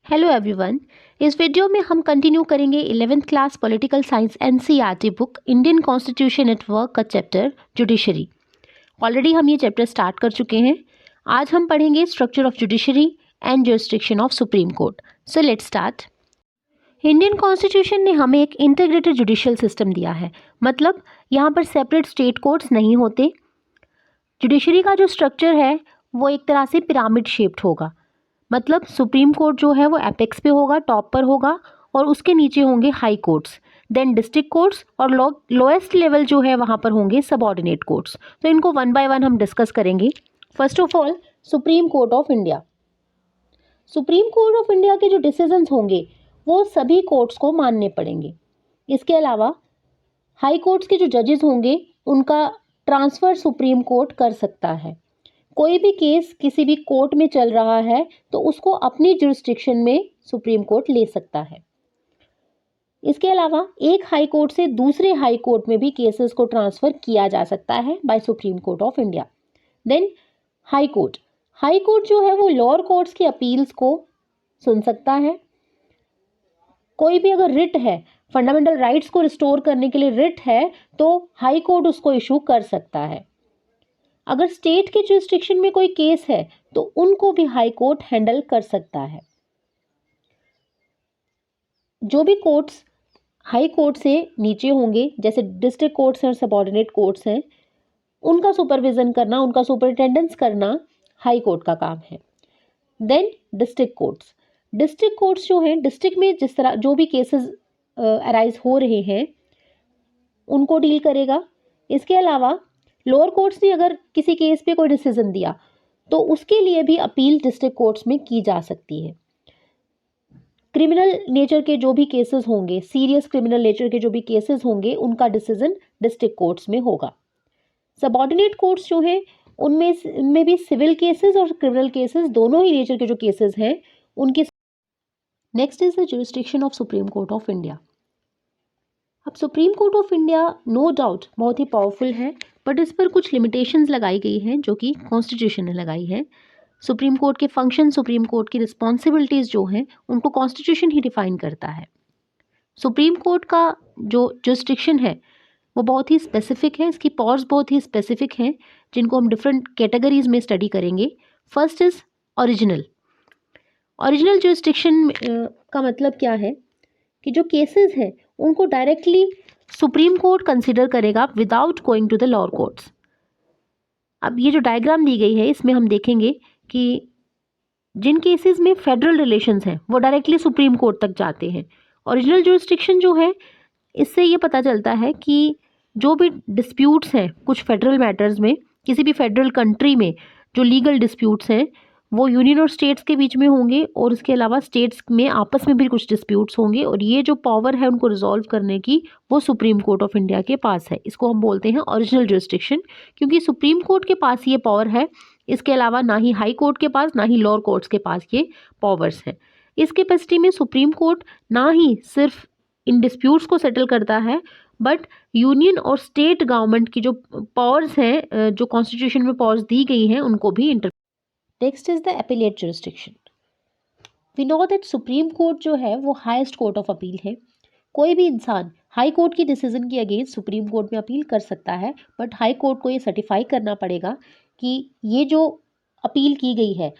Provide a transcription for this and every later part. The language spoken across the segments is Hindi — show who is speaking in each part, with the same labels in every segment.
Speaker 1: Hello everyone. इस वीडियो में हम कंटिन्यू करेंगे 11th class political science NCERT book Indian constitution at work का चैप्टर जुडिशरी। ऑलरेडी हम ये चैप्टर स्टार्ट कर चुके हैं। आज हम पढ़ेंगे structure of judiciary and jurisdiction of Supreme court. So let's start. Indian constitution ने हमें एक इंटीग्रेटेड जुडिशियल सिस्टम दिया है, मतलब यहाँ पर सेपरेट स्टेट कोर्ट्स नहीं होते। जुडिशरी का जो स्ट्रक्चर है वो एक तरह से पिरामिड शेप्ड होगा, मतलब सुप्रीम कोर्ट जो है वो एपेक्स पे होगा, टॉप पर होगा, और उसके नीचे होंगे high courts, then district courts, और लोएस्ट लेवल जो है वहाँ पर होंगे सबऑर्डिनेट कोर्ट्स। तो इनको वन बाय वन हम डिस्कस करेंगे। First of all supreme court of India. Supreme court of India के जो डिसीजंस होंगे वो सभी कोर्ट्स को मानने पड़ेंगे। इसके अलावा हाई कोर्ट्स के जो जजेस होंगे उनका ट्रांसफ़र सुप्रीम कोर्ट कर सकता है। कोई भी केस किसी भी कोर्ट में चल रहा है तो उसको अपनी जुरिस्डिक्शन में सुप्रीम कोर्ट ले सकता है। इसके अलावा एक हाई कोर्ट से दूसरे हाई कोर्ट में भी केसेस को ट्रांसफ़र किया जा सकता है by supreme court of India. Then high court जो है वो लोअर कोर्ट्स की अपील्स को सुन सकता है। कोई भी अगर रिट है, फंडामेंटल राइट्स को रिस्टोर करने के लिए रिट है, तो हाई कोर्ट उसको इशू कर सकता है। अगर स्टेट के जुरिस्डिक्शन में कोई केस है तो उनको भी हाई कोर्ट हैंडल कर सकता है। जो भी कोर्ट्स हाई कोर्ट से नीचे होंगे, जैसे डिस्ट्रिक्ट कोर्ट्स और सबऑर्डिनेट कोर्ट्स हैं, उनका सुपरविजन करना, उनका सुपरिटेंडेंस करना हाई कोर्ट का काम है। देन डिस्ट्रिक्ट कोर्ट्स जो हैं, डिस्ट्रिक्ट में जिस तरह जो भी केसेस अराइज हो रहे हैं उनको डील करेगा। इसके अलावा लोअर कोर्ट्स ने अगर किसी केस पे कोई डिसीजन दिया तो उसके लिए भी अपील डिस्ट्रिक्ट कोर्ट्स में की जा सकती है। क्रिमिनल नेचर के जो भी केसेस होंगे, सीरियस क्रिमिनल नेचर के जो भी केसेस होंगे, उनका डिसीजन डिस्ट्रिक्ट कोर्ट्स में होगा। सबऑर्डिनेट कोर्ट्स जो हैं उनमें भी सिविल केसेस और क्रिमिनल केसेस दोनों ही नेचर के जो केसेस हैं उनके। Next is the jurisdiction of Supreme court of India. अब Supreme court of India no doubt बहुत ही पावरफुल है, बट इस पर कुछ लिमिटेशंस लगाई गई हैं जो कि कॉन्स्टिट्यूशन ने लगाई है। सुप्रीम कोर्ट के फंक्शन, सुप्रीम कोर्ट की रिस्पॉन्सिबिलिटीज़ जो हैं उनको कॉन्स्टिट्यूशन ही डिफाइन करता है। सुप्रीम कोर्ट का जो जुरिस्डिक्शन है वो बहुत ही स्पेसिफिक है, इसकी पावर्स बहुत ही स्पेसिफिक हैं जिनको हम डिफरेंट कैटेगरीज में स्टडी करेंगे। फर्स्ट इज ओरिजिनल जुरिस्डिक्शन का मतलब क्या है कि जो केसेस हैं उनको डायरेक्टली सुप्रीम कोर्ट कंसिडर करेगा without going to the lower courts. अब ये जो डायग्राम दी गई है इसमें हम देखेंगे कि जिन केसेस में फेडरल रिलेशंस हैं वो डायरेक्टली सुप्रीम कोर्ट तक जाते हैं। ओरिजिनल जुरिस्डिक्शन जो है, इससे ये पता चलता है कि जो भी डिस्प्यूट्स हैं कुछ फेडरल मैटर्स में, किसी भी फेडरल कंट्री में जो लीगल डिस्प्यूट्स हैं वो यूनियन और स्टेट्स के बीच में होंगे, और इसके अलावा स्टेट्स में आपस में भी कुछ डिस्प्यूट्स होंगे, और ये जो पावर है उनको रिजॉल्व करने की वो सुप्रीम कोर्ट ऑफ इंडिया के पास है। इसको हम बोलते हैं ओरिजिनल जुरिस्डिक्शन, क्योंकि सुप्रीम कोर्ट के पास ये पावर है। इसके अलावा ना ही हाई कोर्ट के पास ना ही लोअर कोर्ट्स के पास ये पावर्स हैं। इस कैपेसिटी में सुप्रीम कोर्ट ना ही सिर्फ इन डिस्प्यूट्स को सेटल करता है, बट यूनियन और स्टेट गवर्नमेंट की जो पावर्स हैं, जो कॉन्स्टिट्यूशन में पावर्स दी गई हैं, उनको भी next is the appellate jurisdiction. We know that supreme court जो है वो हाईएस्ट कोर्ट ऑफ अपील है। कोई भी इंसान हाई कोर्ट की डिसीजन के अगेंस्ट सुप्रीम कोर्ट में अपील कर सकता है, बट हाई कोर्ट को ये सर्टिफाई करना पड़ेगा कि ये जो अपील की गई है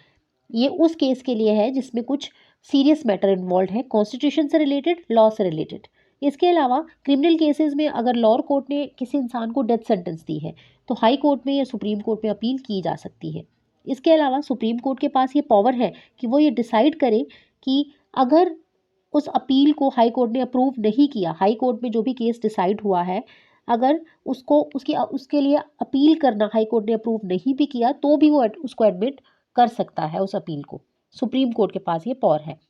Speaker 1: ये उस केस के लिए है जिसमें कुछ सीरियस मैटर इन्वॉल्व है, कॉन्स्टिट्यूशन से रिलेटेड, लॉ से रिलेटेड। इसके अलावा क्रिमिनल केसेस में अगर लोअर कोर्ट ने किसी इंसान को डेथ सेंटेंस दी है तो हाई कोर्ट में या सुप्रीम कोर्ट में अपील की जा सकती है। इसके अलावा सुप्रीम कोर्ट के पास ये पावर है कि वो ये डिसाइड करे कि अगर उस अपील को हाई कोर्ट ने अप्रूव नहीं किया, हाई कोर्ट में जो भी केस डिसाइड हुआ है, अगर उसके लिए अपील करना हाई कोर्ट ने अप्रूव नहीं भी किया तो भी वो उसको एडमिट कर सकता है उस अपील को। सुप्रीम कोर्ट के पास ये पावर है।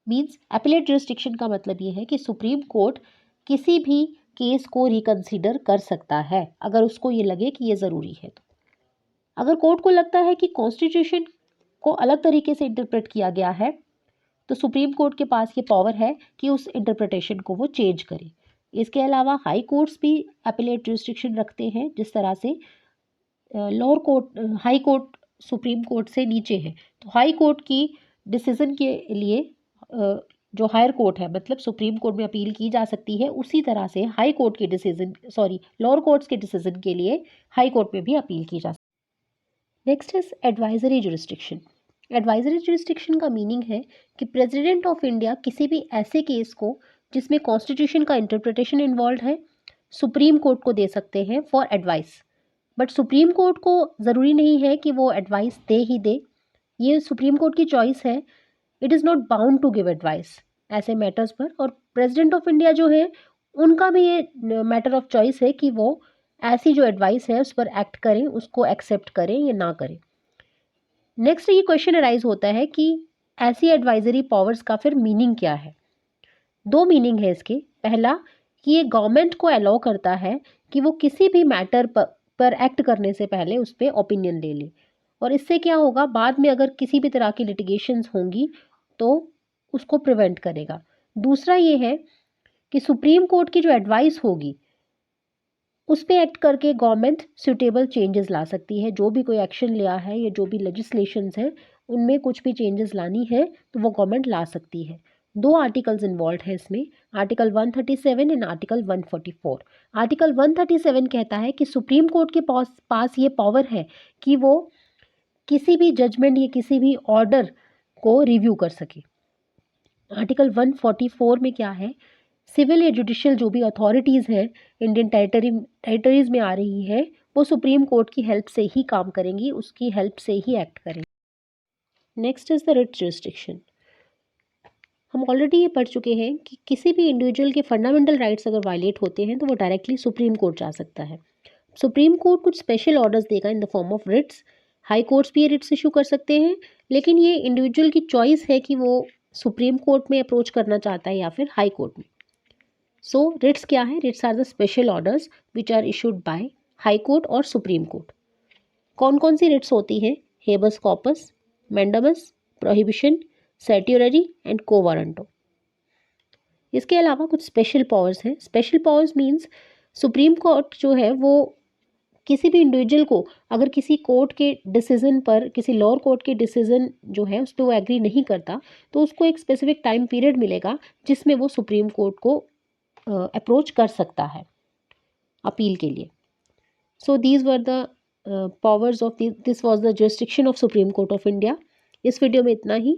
Speaker 1: मीन्स एपिलेट जुरिस्डिक्शन का मतलब ये है कि सुप्रीम कोर्ट किसी भी केस को रिकंसीडर कर सकता है अगर उसको ये लगे कि ये ज़रूरी है। तो अगर कोर्ट को लगता है कि कॉन्स्टिट्यूशन को अलग तरीके से इंटरप्रेट किया गया है तो सुप्रीम कोर्ट के पास ये पावर है कि उस इंटरप्रिटेशन को वो चेंज करे। इसके अलावा हाई कोर्ट्स भी एपिलेट जुरिस्डिक्शन रखते हैं, जिस तरह से lower court, high court supreme court से नीचे है तो हाई कोर्ट की डिसीजन के लिए जो हायर कोर्ट है, मतलब सुप्रीम कोर्ट में अपील की जा सकती है, उसी तरह से हाई कोर्ट के डिसीजन, लोअर कोर्ट्स के डिसीजन के लिए हाई कोर्ट में भी अपील की जा सकती है। Next is advisory jurisdiction. Advisory jurisdiction का मीनिंग है कि प्रेसिडेंट ऑफ इंडिया किसी भी ऐसे केस को जिसमें कॉन्स्टिट्यूशन का इंटरप्रिटेशन इन्वॉल्व है, सुप्रीम कोर्ट को दे सकते हैं for advice. But supreme court को ज़रूरी नहीं है कि वो एडवाइस दे ही दे, ये सुप्रीम कोर्ट की चॉइस है। It is not bound to give advice ऐसे मैटर्स पर, और प्रेसिडेंट ऑफ इंडिया जो है उनका भी ये मैटर ऑफ चॉइस है कि वो ऐसी जो एडवाइस है उस पर एक्ट करें, उसको एक्सेप्ट करें या ना करें। नेक्स्ट ये क्वेश्चन अराइज होता है कि ऐसी एडवाइजरी पावर्स का फिर मीनिंग क्या है। दो मीनिंग है इसके। पहला कि ये गवर्नमेंट को अलाउ करता है कि वो किसी भी मैटर पर एक्ट करने से पहले उस पर ओपिनियन ले ले, और इससे क्या होगा, बाद में अगर किसी भी तरह की लिटिगेशंस होंगी तो उसको प्रिवेंट करेगा। दूसरा ये है कि सुप्रीम कोर्ट की जो एडवाइस होगी उस पर एक्ट करके गवर्नमेंट सुटेबल चेंजेस ला सकती है। जो भी कोई एक्शन लिया है या जो भी लेजिस्लेशंस हैं उनमें कुछ भी चेंजेस लानी है तो वो गवर्नमेंट ला सकती है। दो आर्टिकल्स इन्वॉल्व हैं इसमें, आर्टिकल 137 एंड आर्टिकल 144। आर्टिकल 137 कहता है कि सुप्रीम कोर्ट के पास ये पावर है कि वो किसी भी जजमेंट या किसी भी ऑर्डर को रिव्यू कर सके। आर्टिकल 144 में क्या है, सिविल या जुडिशियल जो भी अथॉरिटीज़ हैं इंडियन टेरिटरीज में आ रही है, वो सुप्रीम कोर्ट की हेल्प से ही काम करेंगी, उसकी हेल्प से ही एक्ट करेंगी। Next is the writ jurisdiction. हम ऑलरेडी ये पढ़ चुके हैं कि किसी भी इंडिविजुअल के फंडामेंटल राइट्स अगर वायलेट होते हैं तो वो डायरेक्टली सुप्रीम कोर्ट जा सकता है। सुप्रीम कोर्ट कुछ स्पेशल ऑर्डर्स देगा in the form of writs. High courts भी ये रिट्स इशू कर सकते हैं, लेकिन ये इंडिविजुअल की चॉइस है कि वो सुप्रीम कोर्ट में अप्रोच करना चाहता है या फिर हाई कोर्ट में। सो रिट्स क्या है? Writs are the special orders which are issued by high court और सुप्रीम कोर्ट। कौन कौन सी रिट्स होती हैं? Habeas corpus, mandamus, prohibition, certiorari and quo warranto. इसके अलावा कुछ स्पेशल पावर्स हैं। Special powers means supreme court जो है वो किसी भी इंडिविजुअल को अगर किसी कोर्ट के डिसीजन पर, किसी लोअर कोर्ट के डिसीजन जो है उस पर वो एग्री नहीं करता तो उसको एक स्पेसिफिक टाइम पीरियड मिलेगा जिसमें वो सुप्रीम कोर्ट को अप्रोच कर सकता है अपील के लिए। So these were the powers of this was the jurisdiction of Supreme court of India. इस वीडियो में इतना ही।